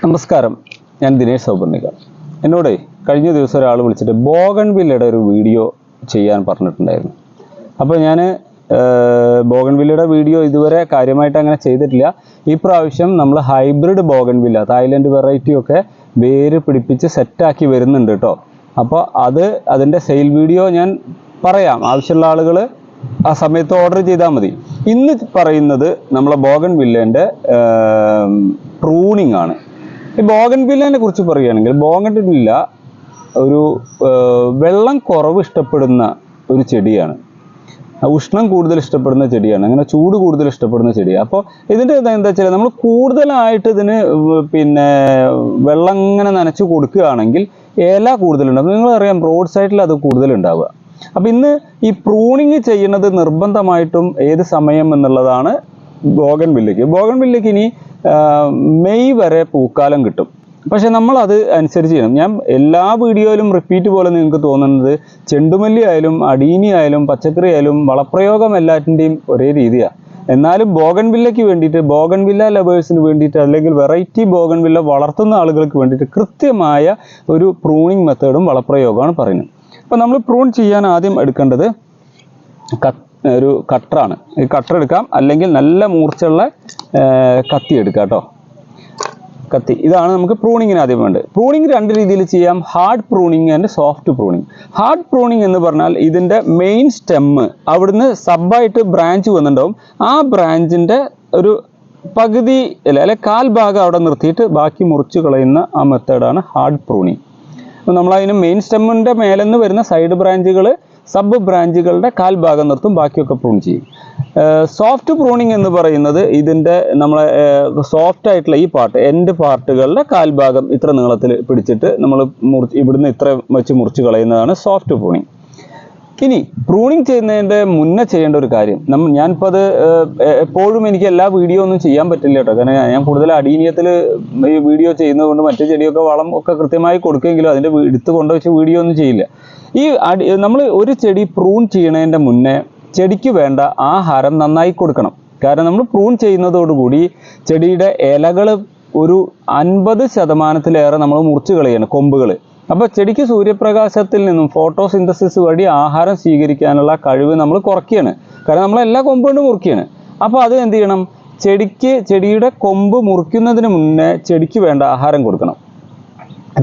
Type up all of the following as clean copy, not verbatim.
നമസ്കാരം, ഞാൻ ദിനേശ് സൗപർണിക. എന്നോട് കഴിഞ്ഞ ദിവസം ഒരാൾ വിളിച്ചിട്ട് ബോഗൺവില്ലയുടെ ഒരു വീഡിയോ ചെയ്യാൻ പറഞ്ഞിട്ടുണ്ടായിരുന്നു. അപ്പോൾ ഞാൻ ബോഗൺവില്ലയുടെ വീഡിയോ ഇതുവരെ കാര്യമായിട്ട് അങ്ങനെ ചെയ്തിട്ടില്ല. ഈ പ്രാവശ്യം നമ്മൾ ഹൈബ്രിഡ് ബോഗൺവില്ല, തായ്ലൻഡ് വെറൈറ്റി ഒക്കെ വേര് പിടിപ്പിച്ച് സെറ്റാക്കി വരുന്നുണ്ട് കേട്ടോ. അപ്പോൾ അതിൻ്റെ സെയിൽ വീഡിയോ ഞാൻ പറയാം, ആവശ്യമുള്ള ആളുകൾ ആ സമയത്ത് ഓർഡർ ചെയ്താൽ മതി. ഇന്ന് പറയുന്നത് നമ്മളെ ബോഗൺവില്ലേൻ്റെ പ്രൂണിങ് ആണ്. ഈ ബോഗൺവില്ലേനെ കുറിച്ച് പറയുകയാണെങ്കിൽ, ബോഗൺവില്ല ഒരു വെള്ളം കുറവ് ഇഷ്ടപ്പെടുന്ന ഒരു ചെടിയാണ്, ഉഷ്ണം കൂടുതൽ ഇഷ്ടപ്പെടുന്ന ചെടിയാണ്, അങ്ങനെ ചൂട് കൂടുതൽ ഇഷ്ടപ്പെടുന്ന ചെടിയാണ്. അപ്പോൾ ഇതിൻ്റെ എന്താ വെച്ചാൽ നമ്മൾ കൂടുതലായിട്ട് ഇതിന് വെള്ളം ഇങ്ങനെ നനച്ച് കൊടുക്കുകയാണെങ്കിൽ ഇല കൂടുതലുണ്ടാവും. നിങ്ങളറിയാം, റോഡ് സൈഡിൽ അത് കൂടുതലുണ്ടാവുക. അപ്പം ഇന്ന് ഈ പ്രൂണിങ് ചെയ്യുന്നത് നിർബന്ധമായിട്ടും ഏത് സമയം എന്നുള്ളതാണ് ബോഗൺവില്ലയ്ക്ക് ഇനി മെയ് വരെ പൂക്കാലം കിട്ടും. പക്ഷെ നമ്മൾ അത് അനുസരിച്ച് ചെയ്യണം. ഞാൻ എല്ലാ വീഡിയോയിലും റിപ്പീറ്റ് പോലെ നിങ്ങൾക്ക് തോന്നുന്നത് ചെണ്ടുമല്ലി ആയാലും അടീനി ആയാലും പച്ചക്കറി ആയാലും വളപ്രയോഗം എല്ലാറ്റിൻ്റെയും ഒരേ രീതിയാണ്. എന്നാലും ബോഗൺവില്ലയ്ക്ക് വേണ്ടിയിട്ട്, ബോഗൺവില്ല ലവേഴ്സിന് വേണ്ടിയിട്ട്, അല്ലെങ്കിൽ വെറൈറ്റി ബോഗൺവില്ല വളർത്തുന്ന ആളുകൾക്ക് വേണ്ടിയിട്ട് കൃത്യമായ ഒരു പ്രൂണിങ് മെത്തേഡും വളപ്രയോഗമാണ് പറയുന്നത്. അപ്പോൾ നമ്മൾ പ്രൂൺ ചെയ്യാൻ ആദ്യം എടുക്കേണ്ടത് ഒരു കട്ടറാണ്. ഈ കട്ടർ എടുക്കാം, അല്ലെങ്കിൽ നല്ല മൂർച്ചയുള്ള കത്തി എടുക്കാം കേട്ടോ. കത്തി, ഇതാണ് നമുക്ക് പ്രൂണിങ്ങിന് ആദ്യം വേണ്ടത്. പ്രൂണിങ് രണ്ട് രീതിയിൽ ചെയ്യാം, hard pruning and soft pruning. Hard pruning എന്ന് പറഞ്ഞാൽ ഇതിൻ്റെ മെയിൻ സ്റ്റെമ്മ് അവിടുന്ന് സബായിട്ട് ബ്രാഞ്ച് വന്നിട്ടുണ്ടാവും. ആ ബ്രാഞ്ചിൻ്റെ ഒരു പകുതി അല്ലെ കാൽ ഭാഗം അവിടെ നിർത്തിയിട്ട് ബാക്കി മുറിച്ച് കളയുന്ന ആ മെത്തേഡാണ് ഹാർഡ് പ്രൂണിങ്. അപ്പോൾ നമ്മളതിന് മെയിൻ സ്റ്റെമ്മിൻ്റെ മേലെന്ന് വരുന്ന സൈഡ് ബ്രാഞ്ചുകൾ, സബ് ബ്രാഞ്ചുകളുടെ കാൽ ഭാഗം നിർത്തും, ബാക്കിയൊക്കെ പ്രൂൺ ചെയ്യും. സോഫ്റ്റ് പ്രൂണിങ് എന്ന് പറയുന്നത് ഇതിൻ്റെ നമ്മളെ സോഫ്റ്റ് ആയിട്ടുള്ള ഈ പാർട്ട്, എൻഡ് പാർട്ടുകളുടെ കാൽഭാഗം ഇത്ര നീളത്തിൽ പിടിച്ചിട്ട് നമ്മൾ ഇവിടുന്ന് ഇത്ര വെച്ച് മുറിച്ച് കളയുന്നതാണ് സോഫ്റ്റ് പ്രൂണിങ്. ഇനി പ്രൂണിങ് ചെയ്യുന്നതിൻ്റെ മുന്നേ ചെയ്യേണ്ട ഒരു കാര്യം, ഞാനിപ്പോൾ അത് എപ്പോഴും എനിക്ക് എല്ലാ വീഡിയോ ഒന്നും ചെയ്യാൻ പറ്റില്ല കേട്ടോ. കാരണം ഞാൻ കൂടുതൽ അടീനിയത്തിൽ ഈ വീഡിയോ ചെയ്യുന്നത് കൊണ്ട് മറ്റു ചെടിയൊക്കെ വളം ഒക്കെ കൃത്യമായി കൊടുക്കുമെങ്കിലും അതിൻ്റെ എടുത്ത് കൊണ്ടുവച്ച് വീഡിയോ ഒന്നും ചെയ്യില്ല. ഈ നമ്മൾ ഒരു ചെടി പ്രൂൺ ചെയ്യണതിൻ്റെ മുന്നേ ചെടിക്ക് വേണ്ട ആഹാരം നന്നായി കൊടുക്കണം. കാരണം നമ്മൾ പ്രൂൺ ചെയ്യുന്നതോടുകൂടി ചെടിയുടെ ഇലകൾ ഒരു 50% നമ്മൾ മുറിച്ച് കളയാണ്, കൊമ്പുകൾ. അപ്പോൾ ചെടിക്ക് സൂര്യപ്രകാശത്തിൽ നിന്നും ഫോട്ടോസിന്തസിസ് വഴി ആഹാരം സ്വീകരിക്കാനുള്ള കഴിവ് നമ്മൾ കുറയ്ക്കുകയാണ്. കാരണം നമ്മളെല്ലാ കൊമ്പ് കൊണ്ട് മുറിക്കുകയാണ്. അപ്പോൾ അത് എന്ത് ചെയ്യണം, ചെടിയുടെ കൊമ്പ് മുറിക്കുന്നതിന് മുന്നേ ചെടിക്ക് വേണ്ട ആഹാരം കൊടുക്കണം.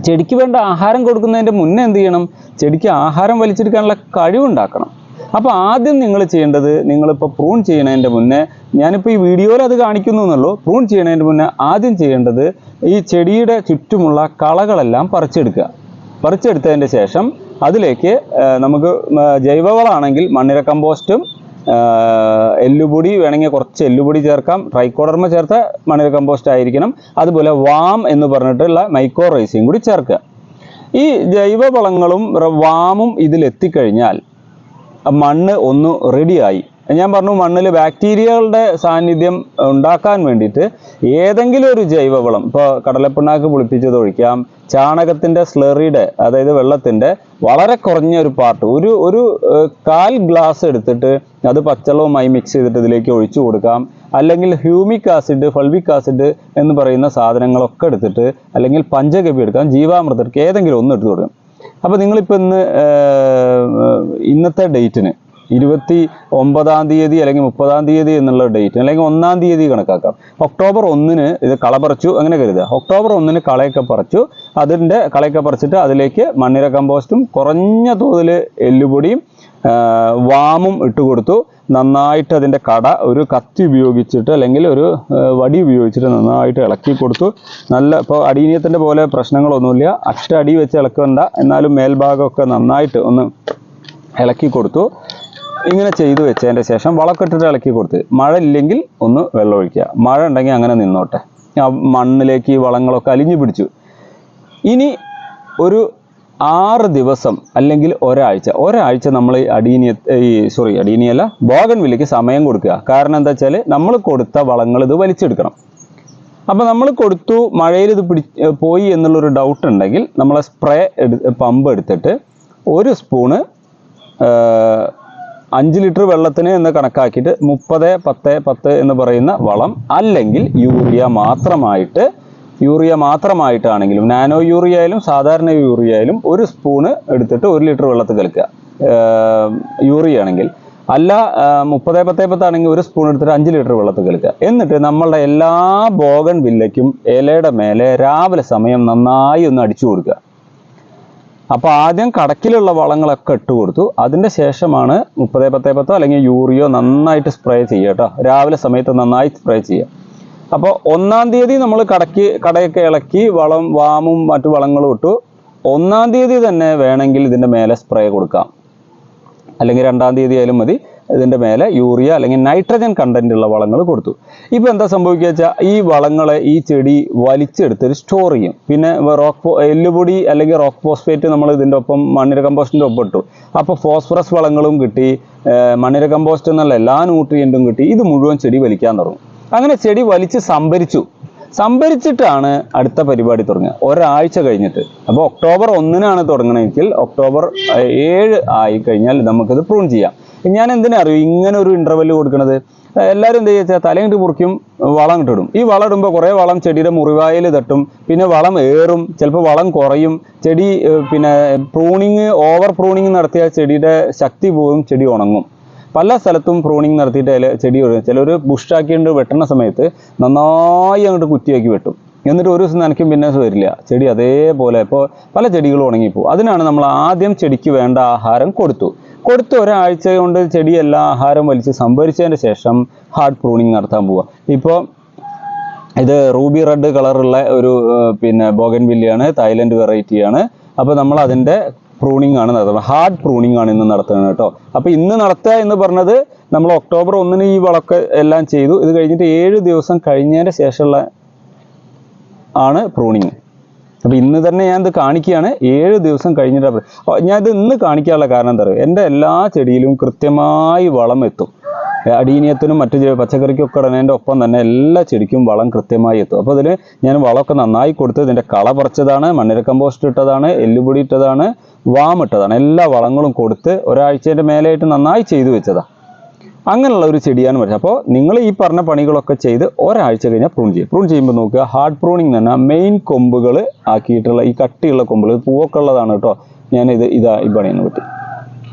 ചെടിക്ക് വേണ്ട ആഹാരം കൊടുക്കുന്നതിൻ്റെ മുന്നേ എന്ത് ചെയ്യണം, ചെടിക്ക് ആഹാരം വലിച്ചെടുക്കാനുള്ള കഴിവുണ്ടാക്കണം. അപ്പോൾ ആദ്യം നിങ്ങൾ ചെയ്യേണ്ടത്, നിങ്ങളിപ്പോൾ പ്രൂൺ ചെയ്യണതിൻ്റെ മുന്നേ, ഞാനിപ്പോൾ ഈ വീഡിയോയിൽ അത് കാണിക്കുന്നു എന്നുള്ളൂ, പ്രൂൺ ചെയ്യണതിൻ്റെ മുന്നേ ആദ്യം ചെയ്യേണ്ടത് ഈ ചെടിയുടെ ചുറ്റുമുള്ള കളകളെല്ലാം പറിച്ചെടുത്തതിൻ്റെ ശേഷം അതിലേക്ക് നമുക്ക് ജൈവവളമാണെങ്കിൽ മണ്ണിര കമ്പോസ്റ്റും എല്ലുപൊടി വേണമെങ്കിൽ കുറച്ച് എല്ലുപൊടി ചേർക്കാം, ട്രൈക്കോഡർമ ചേർത്ത മണ്ണിര കമ്പോസ്റ്റ് ആയിരിക്കണം. അതുപോലെ വാം എന്ന് പറഞ്ഞിട്ടുള്ള മൈക്രോ റൈസിയും കൂടി ചേർക്കുക. ഈ ജൈവവളങ്ങളും വാമും ഇതിലെത്തിക്കഴിഞ്ഞാൽ മണ്ണ് ഒന്ന് റെഡിയായി. ഞാൻ പറഞ്ഞു, മണ്ണിൽ ബാക്ടീരിയകളുടെ സാന്നിധ്യം ഉണ്ടാക്കാൻ വേണ്ടിയിട്ട് ഏതെങ്കിലും ഒരു ജൈവവളം, ഇപ്പോൾ കടലപ്പിണ്ണാക്ക് പുളിപ്പിച്ചത് ഒഴിക്കാം, ചാണകത്തിൻ്റെ സ്ലറിയുടെ, അതായത് വെള്ളത്തിൻ്റെ വളരെ കുറഞ്ഞ ഒരു പാർട്ട്, ഒരു 1/4 ഗ്ലാസ് എടുത്തിട്ട് അത് പച്ചവെള്ളവുമായി മിക്സ് ചെയ്തിട്ട് ഇതിലേക്ക് ഒഴിച്ചു കൊടുക്കാം. അല്ലെങ്കിൽ ഹ്യൂമിക് ആസിഡ്, ഫൾവിക് ആസിഡ് എന്ന് പറയുന്ന സാധനങ്ങളൊക്കെ എടുത്തിട്ട്, അല്ലെങ്കിൽ പഞ്ചഗവ്യം എടുക്കാം, ജീവാമൃതം എടുക്കുക, ഏതെങ്കിലും ഒന്ന് എടുത്ത് കൊടുക്കാം. അപ്പോൾ നിങ്ങളിപ്പോൾ ഇന്നത്തെ ഡേറ്റിന് 29-ാം തീയതി അല്ലെങ്കിൽ 30-ാം തീയതി എന്നുള്ള ഡേറ്റ്, അല്ലെങ്കിൽ 1-ാം തീയതി കണക്കാക്കാം. ഒക്ടോബർ 1-ന് ഇത് കള പറിച്ചു, അങ്ങനെ കരുതുക. ഒക്ടോബർ 1-ന് കളയൊക്കെ പറിച്ചു. കളയൊക്കെ പറിച്ചിട്ട് അതിലേക്ക് മണ്ണിര കമ്പോസ്റ്റും കുറഞ്ഞ തോതിൽ എല്ലുപൊടിയും വാമും ഇട്ട് കൊടുത്തു. നന്നായിട്ട് അതിൻ്റെ കട ഒരു കത്തി ഉപയോഗിച്ചിട്ട് അല്ലെങ്കിൽ ഒരു വടി ഉപയോഗിച്ചിട്ട് നന്നായിട്ട് ഇളക്കി കൊടുത്തു. ഇപ്പോൾ അടീനിയത്തിൻ്റെ പോലെ പ്രശ്നങ്ങളൊന്നുമില്ല, അടി വെച്ച് ഇളക്കണ്ട, എന്നാലും മേൽഭാഗമൊക്കെ നന്നായിട്ട് ഒന്ന് ഇളക്കി കൊടുത്തു. ഇങ്ങനെ ചെയ്തു വെച്ചതിൻ്റെ ശേഷം വളമൊക്കെ ഇട്ടിട്ട് ഇളക്കി കൊടുത്ത്, മഴ ഇല്ലെങ്കിൽ ഒന്ന് വെള്ളം ഒഴിക്കുക, മഴ ഉണ്ടെങ്കിൽ അങ്ങനെ നിന്നോട്ടെ. ആ മണ്ണിലേക്ക് ഈ വളങ്ങളൊക്കെ അലിഞ്ഞു പിടിച്ചു. ഇനി ഒരു 6 ദിവസം അല്ലെങ്കിൽ ഒരാഴ്ച നമ്മൾ അടീനിയല്ല ബോഗൺവില്ലയ്ക്ക് സമയം കൊടുക്കുക. കാരണം എന്താ വെച്ചാൽ നമ്മൾ കൊടുത്ത വളങ്ങൾ ഇത് വലിച്ചെടുക്കണം. അപ്പോൾ നമ്മൾ കൊടുത്തു, മഴയിൽ ഇത് പോയി എന്നുള്ളൊരു ഡൗട്ട് ഉണ്ടെങ്കിൽ നമ്മളെ പമ്പ് എടുത്തിട്ട് 1 സ്പൂണ് 5 ലിറ്റർ വെള്ളത്തിന് എന്ന് കണക്കാക്കിയിട്ട് 30-10-10 എന്ന് പറയുന്ന വളം, അല്ലെങ്കിൽ യൂറിയ മാത്രമായിട്ട് യൂറിയ മാത്രമായിട്ടാണെങ്കിലും നാനോ യൂറിയ ആയാലും സാധാരണ യൂറിയ ആയാലും 1 സ്പൂണ് എടുത്തിട്ട് 1 ലിറ്റർ വെള്ളത്തിൽ കലക്കുക. യൂറിയ ആണെങ്കിൽ അല്ല 30-10-10 ആണെങ്കിൽ 1 സ്പൂൺ എടുത്തിട്ട് 5 ലിറ്റർ വെള്ളത്തിൽ കലക്കുക. എന്നിട്ട് നമ്മളുടെ എല്ലാ ബോഗൺ വില്ലയ്ക്കും ഇലയുടെ മേലെ രാവിലെ സമയം നന്നായി ഒന്ന് അടിച്ചു കൊടുക്കുക. അപ്പോൾ ആദ്യം കടക്കിലുള്ള വളങ്ങളൊക്കെ ഇട്ട് കൊടുത്തു. അതിൻ്റെ ശേഷമാണ് 30-10-10 അല്ലെങ്കിൽ യൂറിയോ നന്നായിട്ട് സ്പ്രേ ചെയ്യുക കേട്ടോ. രാവിലെ സമയത്ത് നന്നായി സ്പ്രേ ചെയ്യുക. അപ്പോൾ 1-ാം തീയതി നമ്മൾ കടയൊക്കെ ഇളക്കി വാമും മറ്റു വളങ്ങളും ഇട്ടു. 1-ാം തീയതി തന്നെ വേണമെങ്കിൽ ഇതിൻ്റെ മേലെ സ്പ്രേ കൊടുക്കാം, അല്ലെങ്കിൽ 2-ാം തീയതി ആയാലും മതി. ഇതിൻ്റെ മേലെ യൂറിയ അല്ലെങ്കിൽ നൈട്രജൻ കണ്ടന്റ് ഉള്ള വളങ്ങൾ കൊടുത്തു. ഇപ്പോൾ എന്താ സംഭവിക്കുക വെച്ചാൽ ഈ വളങ്ങളെ ഈ ചെടി വലിച്ചെടുത്ത് സ്റ്റോർ ചെയ്യും. പിന്നെ എല്ലുപൊടി അല്ലെങ്കിൽ റോക്ക് ഫോസ്ഫേറ്റ് നമ്മൾ ഇതിൻ്റെ ഒപ്പം മണ്ണിര കമ്പോസ്റ്റിൻ്റെ ഒപ്പം ഇട്ടു. അപ്പോൾ ഫോസ്ഫറസ് വളങ്ങളും കിട്ടി, മണ്ണിര കമ്പോസ്റ്റ് എന്നുള്ള എല്ലാ ന്യൂട്രിയൻറ്റും കിട്ടി. ഇത് മുഴുവൻ ചെടി വലിക്കാൻ തുടങ്ങും. അങ്ങനെ ചെടി വലിച്ച് സംഭരിച്ചിട്ടാണ് അടുത്ത പരിപാടി തുടങ്ങുക, ഒരാഴ്ച കഴിഞ്ഞിട്ട്. അപ്പോൾ ഒക്ടോബർ 1-നാണ് തുടങ്ങണമെങ്കിൽ ഒക്ടോബർ 7 ആയി കഴിഞ്ഞാൽ നമുക്കിത് പ്രൂൺ ചെയ്യാം. ഞാൻ എന്തിനാ അറിയൂ ഇങ്ങനെ ഒരു ഇൻ്റർവെല് കൊടുക്കുന്നത്? എല്ലാവരും എന്താ വെച്ചാൽ തലയിട്ട് മുറിക്കും, വളം ഇട്ടിടും. ഈ വളം ഇടുമ്പോൾ കുറേ വളം ചെടിയുടെ മുറിവായിൽ തട്ടും, പിന്നെ വളം ഏറും, ചിലപ്പോൾ വളം കുറയും. ചെടി പിന്നെ ഓവർ പ്രൂണിങ് നടത്തിയാൽ ചെടിയുടെ ശക്തി പോവും, ചെടി ഉണങ്ങും. പല സ്ഥലത്തും പ്രൂണിങ് നടത്തിയിട്ട് ചെടി ചിലർ ബുഷാക്കിയിട്ട് വെട്ടുന്ന സമയത്ത് നന്നായി അങ്ങോട്ട് കുറ്റിയാക്കി വെട്ടും. എന്നിട്ട് ഒരു ദിവസം നനയ്ക്കും, പിന്നെ വരില്ല, ചെടി അതേപോലെ. ഇപ്പോൾ പല ചെടികളും ഉണങ്ങിപ്പോവും. അതിനാണ് നമ്മൾ ആദ്യം ചെടിക്ക് വേണ്ട ആഹാരം കൊടുത്ത് ഒരാഴ്ച കൊണ്ട് ചെടി എല്ലാ ആഹാരം വലിച്ച് സംഭരിച്ചതിന് ശേഷം ഹാർഡ് പ്രൂണിങ് നടത്താൻ പോവുക. ഇപ്പോൾ ഇത് റൂബി റെഡ് കളറുള്ള ഒരു പിന്നെ ബോഗൻവില്ലയാണ്, തായ്ലൻഡ് വെറൈറ്റിയാണ്. അപ്പോൾ നമ്മൾ അതിൻ്റെ പ്രൂണിങ് ആണ് നടത്തുന്നത്, ഹാർഡ് പ്രൂണിങ് ആണ് ഇന്ന് നടത്തുന്നത് കേട്ടോ. അപ്പോൾ ഇന്ന് നടത്തുക എന്ന് പറഞ്ഞത് നമ്മൾ ഒക്ടോബർ 1-ന് ഈ വളമൊക്കെ എല്ലാം ചെയ്തു. ഇത് കഴിഞ്ഞിട്ട് 7 ദിവസം കഴിഞ്ഞതിന് ശേഷമുള്ള ആണ് പ്രൂണിങ്. അപ്പോൾ ഇന്ന് തന്നെ ഞാൻ ഇത് കാണിക്കുകയാണ്. 7 ദിവസം കഴിഞ്ഞിട്ട് ഞാനിത് ഇന്ന് കാണിക്കാനുള്ള കാരണം എന്താ പറയുക, എൻ്റെ എല്ലാ ചെടിയിലും കൃത്യമായി വളം എത്തും. അടീനിയത്തിനും മറ്റു പച്ചക്കറിക്കൊക്കെ ഇടുന്നതിൻ്റെ ഒപ്പം തന്നെ എല്ലാ ചെടിക്കും വളം കൃത്യമായി എത്തും. അപ്പോൾ ഇതിൽ ഞാൻ വളമൊക്കെ നന്നായി കൊടുത്ത് ഇതിൻ്റെ കള പറിച്ചതാണ്, മണ്ണിര കമ്പോസ്റ്റ് ഇട്ടതാണ്, എല്ലുപൊടി ഇട്ടതാണ്, വാം ഇട്ടതാണ്. എല്ലാ വളങ്ങളും കൊടുത്ത് ഒരാഴ്ചയുടെ മേലെയായിട്ട് നന്നായി ചെയ്തു വെച്ചതാണ്. അങ്ങനെയുള്ള ഒരു ചെടിയാണ് പറിച്ചത്. അപ്പോൾ നിങ്ങൾ ഈ പറഞ്ഞ പണികളൊക്കെ ചെയ്ത് ഒരാഴ്ച കഴിഞ്ഞാൽ പ്രൂൺ ചെയ്യുമ്പോൾ നോക്കുക, ഹാർഡ് പ്രൂണിങ് തന്നെ മെയിൻ കൊമ്പുകൾ ആക്കിയിട്ടുള്ള ഈ കട്ടിയുള്ള കൊമ്പുകൾ, പൂവൊക്കെ ഉള്ളതാണ് കേട്ടോ. ഞാനിത് ഈ പണിയെന്ന് വെട്ടി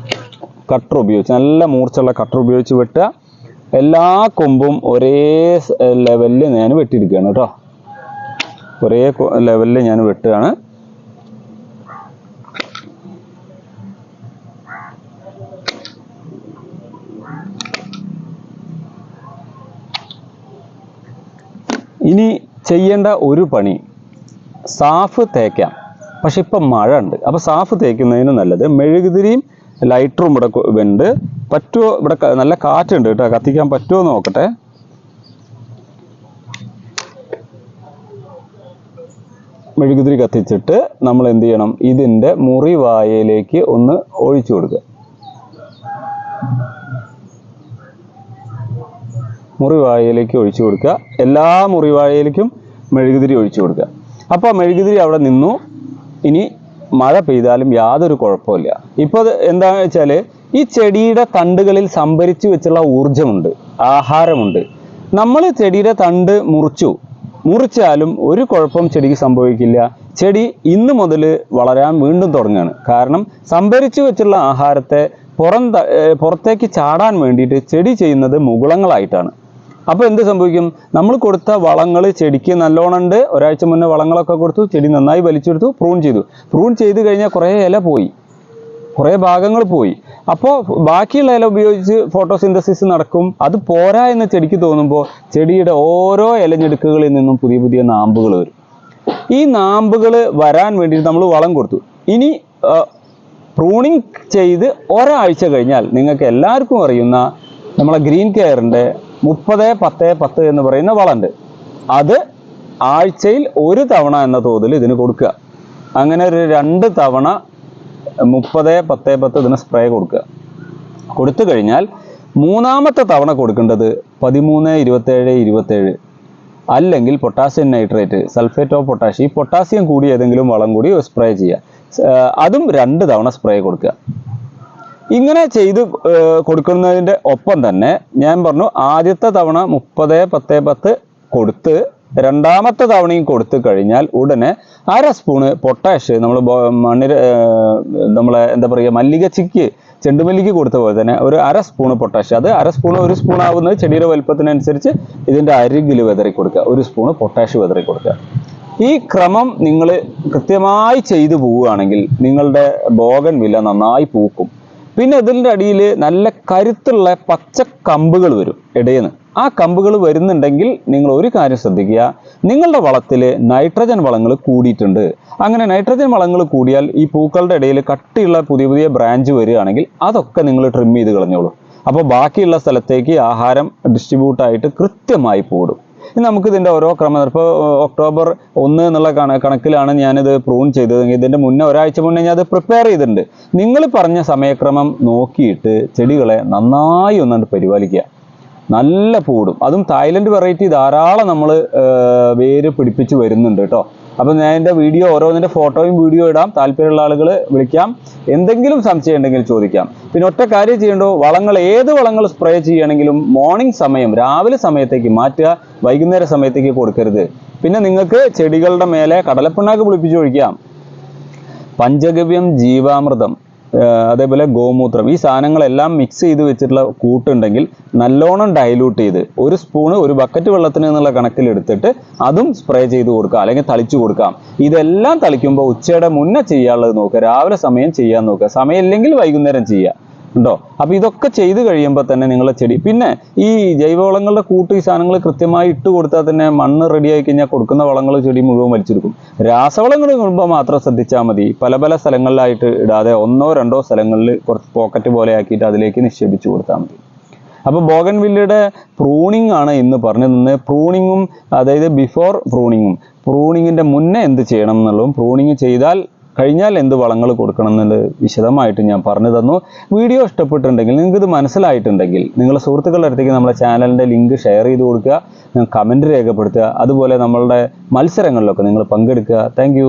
കട്ടർ ഉപയോഗിച്ച്, നല്ല മൂർച്ചുള്ള കട്ടർ ഉപയോഗിച്ച് വെട്ടുക. എല്ലാ കൊമ്പും ഒരേ ലെവലിൽ ഞാൻ വെട്ടിയെടുക്കുകയാണ് കേട്ടോ. ഒരേ ലെവലിൽ ഞാൻ വെട്ടുകയാണ്. ഇനി ചെയ്യേണ്ട ഒരു പണി, സാഫ് തേക്കാം. പക്ഷെ ഇപ്പം മഴ ഉണ്ട്. അപ്പോൾ സാഫ് തേക്കുന്നതിന് നല്ലത് മെഴുകുതിരിയും ലൈറ്ററും ഇവിടെ ഉണ്ട്. പറ്റുമോ? ഇവിടെ നല്ല കാറ്റുണ്ട് കേട്ടോ, കത്തിക്കാൻ പറ്റുമോ നോക്കട്ടെ. മെഴുകുതിരി കത്തിച്ചിട്ട് നമ്മൾ എന്ത് ചെയ്യണം, ഇതിൻ്റെ മുറിവായയിലേക്ക് ഒന്ന് ഒഴിച്ചു കൊടുക്കുക. മുറിവായയിലേക്ക് ഒഴിച്ചു കൊടുക്കുക. എല്ലാ മുറിവായയിലേക്കും മെഴുകുതിരി ഒഴിച്ചു കൊടുക്കുക. അപ്പോൾ മെഴുകുതിരി അവിടെ നിന്നു. ഇനി മഴ പെയ്താലും യാതൊരു കുഴപ്പമില്ല. ഇപ്പോൾ എന്താണെന്ന് വെച്ചാൽ ഈ ചെടിയുടെ തണ്ടുകളിൽ സംഭരിച്ചു വെച്ചുള്ള ഊർജമുണ്ട്, ആഹാരമുണ്ട്. നമ്മൾ ചെടിയുടെ തണ്ട് മുറിച്ചാലും ഒരു കുഴപ്പം ചെടിക്ക് സംഭവിക്കില്ല. ചെടി ഇന്ന് മുതൽ വളരാൻ വീണ്ടും തുടങ്ങുകയാണ്. കാരണം സംഭരിച്ചു വെച്ചുള്ള ആഹാരത്തെ പുറത്തേക്ക് ചാടാൻ വേണ്ടിയിട്ട് ചെടി ചെയ്യുന്നത് മുകുളങ്ങളായിട്ടാണ്. അപ്പോൾ എന്ത് സംഭവിക്കും, നമ്മൾ കൊടുത്ത വളങ്ങൾ ചെടിക്ക് നല്ലോണം ഉണ്ട്. ഒരാഴ്ച മുന്നേ വളങ്ങളൊക്കെ കൊടുത്തു, ചെടി നന്നായി വലിച്ചെടുത്തു, പ്രൂൺ ചെയ്ത് കഴിഞ്ഞാൽ കുറേ ഇല പോയി, കുറേ ഭാഗങ്ങൾ പോയി. അപ്പോൾ ബാക്കിയുള്ള ഇല ഉപയോഗിച്ച് ഫോട്ടോസിന്തസിസ് നടക്കും. അത് പോരാ എന്ന് ചെടിക്ക് തോന്നുമ്പോൾ ചെടിയുടെ ഓരോ ഇലഞ്ഞെടുക്കുകളിൽ നിന്നും പുതിയ പുതിയ നാമ്പുകൾ വരും. ഈ നാമ്പുകൾ വരാൻ വേണ്ടിയിട്ട് നമ്മൾ വളം കൊടുത്തു. ഇനി പ്രൂണിങ് ചെയ്ത് ഒരാഴ്ച കഴിഞ്ഞാൽ നിങ്ങൾക്ക് എല്ലാവർക്കും അറിയുന്ന നമ്മളെ ഗ്രീൻ കെയറിൻ്റെ 30-10-10 എന്ന് പറയുന്ന വളമുണ്ട്. അത് ആഴ്ചയിൽ 1 തവണ എന്ന തോതിൽ ഇതിന് കൊടുക്കുക. അങ്ങനെ ഒരു 2 തവണ 30-10-10 ഇതിന് സ്പ്രേ കൊടുത്തു കഴിഞ്ഞാൽ 3-ാമത്തെ തവണ കൊടുക്കേണ്ടത് 13-27-27 അല്ലെങ്കിൽ potassium nitrate, sulphate of potassium. ഈ പൊട്ടാസ്യം കൂടി ഏതെങ്കിലും വളം കൂടി സ്പ്രേ ചെയ്യുക. അതും 2 തവണ സ്പ്രേ കൊടുക്കുക. ഇങ്ങനെ ചെയ്ത് കൊടുക്കുന്നതിൻ്റെ ഒപ്പം തന്നെ ഞാൻ പറഞ്ഞു, ആദ്യത്തെ തവണ 30-10-10 കൊടുത്ത് രണ്ടാമത്തെ തവണയും കൊടുത്തു കഴിഞ്ഞാൽ ഉടനെ 1/2 സ്പൂണ് പൊട്ടാഷ് നമ്മൾ നമ്മളെ എന്താ പറയുക മല്ലികച്ചിക്ക് ചെണ്ടുമല്ലിക്ക് കൊടുത്ത പോലെ തന്നെ ഒരു 1/2 സ്പൂണ് പൊട്ടാഷ്, അത് 1/2 സ്പൂണ് 1 സ്പൂൺ ആവുന്നത് ചെടിയുടെ വലുപ്പത്തിനനുസരിച്ച് ഇതിൻ്റെ അരികിൽ വിതറി കൊടുക്കുക. 1 സ്പൂണ് പൊട്ടാഷ് വിതറി കൊടുക്കുക. ഈ ക്രമം നിങ്ങൾ കൃത്യമായി ചെയ്തു പോവുകയാണെങ്കിൽ നിങ്ങളുടെ ബോഗൺവില്ല നന്നായി പൂക്കും. പിന്നെ ഇതിൻ്റെ അടിയിൽ നല്ല കരുത്തുള്ള പച്ച കമ്പുകൾ വരും ഇടയിൽ നിന്ന്. ആ കമ്പുകൾ വരുന്നുണ്ടെങ്കിൽ നിങ്ങൾ ഒരു കാര്യം ശ്രദ്ധിക്കുക, നിങ്ങളുടെ വളത്തിൽ നൈട്രജൻ വളങ്ങൾ കൂടിയിട്ടുണ്ട്. അങ്ങനെ നൈട്രജൻ വളങ്ങൾ കൂടിയാൽ ഈ പൂക്കളുടെ ഇടയിൽ കട്ടിയുള്ള പുതിയ ബ്രാഞ്ച് വരികയാണെങ്കിൽ അതൊക്കെ നിങ്ങൾ ട്രിം ചെയ്ത് കളഞ്ഞോളൂ. അപ്പോൾ ബാക്കിയുള്ള സ്ഥലത്തേക്ക് ആഹാരം ഡിസ്ട്രിബ്യൂട്ടായിട്ട് കൃത്യമായി പോടും. ഇനി നമുക്ക് ഇതിൻ്റെ ഓരോ ക്രമം, ഇപ്പോൾ ഒക്ടോബർ 1 എന്നുള്ള കണക്കിലാണ് ഞാനിത് പ്രൂൺ ചെയ്തതെങ്കിൽ ഇതിൻ്റെ മുന്നേ ഒരാഴ്ച മുന്നേ ഞാൻ അത് പ്രിപ്പയർ ചെയ്തിട്ടുണ്ട്. നിങ്ങൾ പറഞ്ഞ സമയക്രമം നോക്കിയിട്ട് ചെടികളെ നന്നായി ഒന്നുകൊണ്ട് പരിപാലിക്കുക. നല്ല പൂടും. അതും തായ്ലൻഡ് വെറൈറ്റി ധാരാളം നമ്മൾ വേര് പിടിപ്പിച്ച് വരുന്നുണ്ട് കേട്ടോ. അപ്പം ഞാൻ എൻ്റെ വീഡിയോ ഓരോന്നിൻ്റെ ഫോട്ടോയും വീഡിയോ ഇടാം. താല്പര്യമുള്ള ആളുകൾ വിളിക്കാം. എന്തെങ്കിലും സംശയം ഉണ്ടെങ്കിൽ ചോദിക്കാം. പിന്നെ ഒറ്റ കാര്യം ചെയ്യേണ്ടോ, ഏത് വളങ്ങൾ സ്പ്രേ ചെയ്യണമെങ്കിലും മോർണിംഗ് സമയം രാവിലെ സമയത്തേക്ക് മാറ്റുക, വൈകുന്നേര സമയത്തേക്ക് കൊടുക്കരുത്. പിന്നെ നിങ്ങൾക്ക് ചെടികളുടെ മേലെ കടലപ്പിണ്ണാക്ക് പുളിപ്പിച്ച് ഒഴിക്കാം. പഞ്ചഗവ്യം, ജീവാമൃതം, അതേപോലെ ഗോമൂത്രം, ഈ സാധനങ്ങളെല്ലാം മിക്സ് ചെയ്ത് വെച്ചിട്ടുള്ള കൂട്ടുണ്ടെങ്കിൽ നല്ലോണം ഡൈലൂട്ട് ചെയ്ത് 1 സ്പൂണ് 1 ബക്കറ്റ് വെള്ളത്തിന് എന്നുള്ള കണക്കിലെടുത്തിട്ട് അതും സ്പ്രേ ചെയ്ത് കൊടുക്കുക, അല്ലെങ്കിൽ തളിച്ചു കൊടുക്കാം. ഇതെല്ലാം തളിക്കുമ്പോൾ ഉച്ചയുടെ മുന്നേ ചെയ്യാനുള്ളത് നോക്കുക, രാവിലെ സമയം ചെയ്യാൻ നോക്കുക, സമയമില്ലെങ്കിൽ വൈകുന്നേരം ചെയ്യുക ഉണ്ടോ. അപ്പോൾ ഇതൊക്കെ ചെയ്ത് കഴിയുമ്പോൾ തന്നെ നിങ്ങളുടെ ചെടി, പിന്നെ ഈ ജൈവവളങ്ങളുടെ കൂട്ട് ഈ സാധനങ്ങൾ കൃത്യമായി ഇട്ട് കൊടുത്താൽ തന്നെ മണ്ണ് റെഡി ആയി കഴിഞ്ഞാൽ കൊടുക്കുന്ന വളങ്ങൾ ചെടി മുഴുവൻ വലിച്ചെടുക്കും. രാസവളങ്ങൾ ഇടുമ്പോൾ മാത്രം ശ്രദ്ധിച്ചാൽ മതി. പല സ്ഥലങ്ങളിലായിട്ട് ഇടാതെ 1-2 സ്ഥലങ്ങളിൽ കുറച്ച് പോക്കറ്റ് പോലെ ആക്കിയിട്ട് അതിലേക്ക് നിക്ഷേപിച്ച് കൊടുത്താൽ മതി. അപ്പോൾ ബോഗൺവില്ലയുടെ പ്രൂണിംഗ് ആണ് ഇന്ന് പറഞ്ഞു തന്നത്. പ്രൂണിങ്ങും, അതായത് ബിഫോർ പ്രൂണിങ്ങിൻ്റെ മുന്നേ എന്ത് ചെയ്യണം എന്നുള്ളതും, പ്രൂണിങ് കഴിഞ്ഞാൽ എന്ത് വളങ്ങൾ കൊടുക്കണം എന്നുള്ളത് വിശദമായിട്ട് ഞാൻ പറഞ്ഞു തന്നു. വീഡിയോ ഇഷ്ടപ്പെട്ടിട്ടുണ്ടെങ്കിൽ, നിങ്ങൾക്ക് ഇത് മനസ്സിലായിട്ടുണ്ടെങ്കിൽ നിങ്ങളുടെ സുഹൃത്തുക്കളുടെ അടുത്തേക്ക് നമ്മുടെ ചാനലിൻ്റെ ലിങ്ക് ഷെയർ ചെയ്ത് കൊടുക്കുക, കമൻറ്റ് രേഖപ്പെടുത്തുക. അതുപോലെ നമ്മളുടെ മത്സരങ്ങളിലൊക്കെ നിങ്ങൾ പങ്കെടുക്കുക. താങ്ക്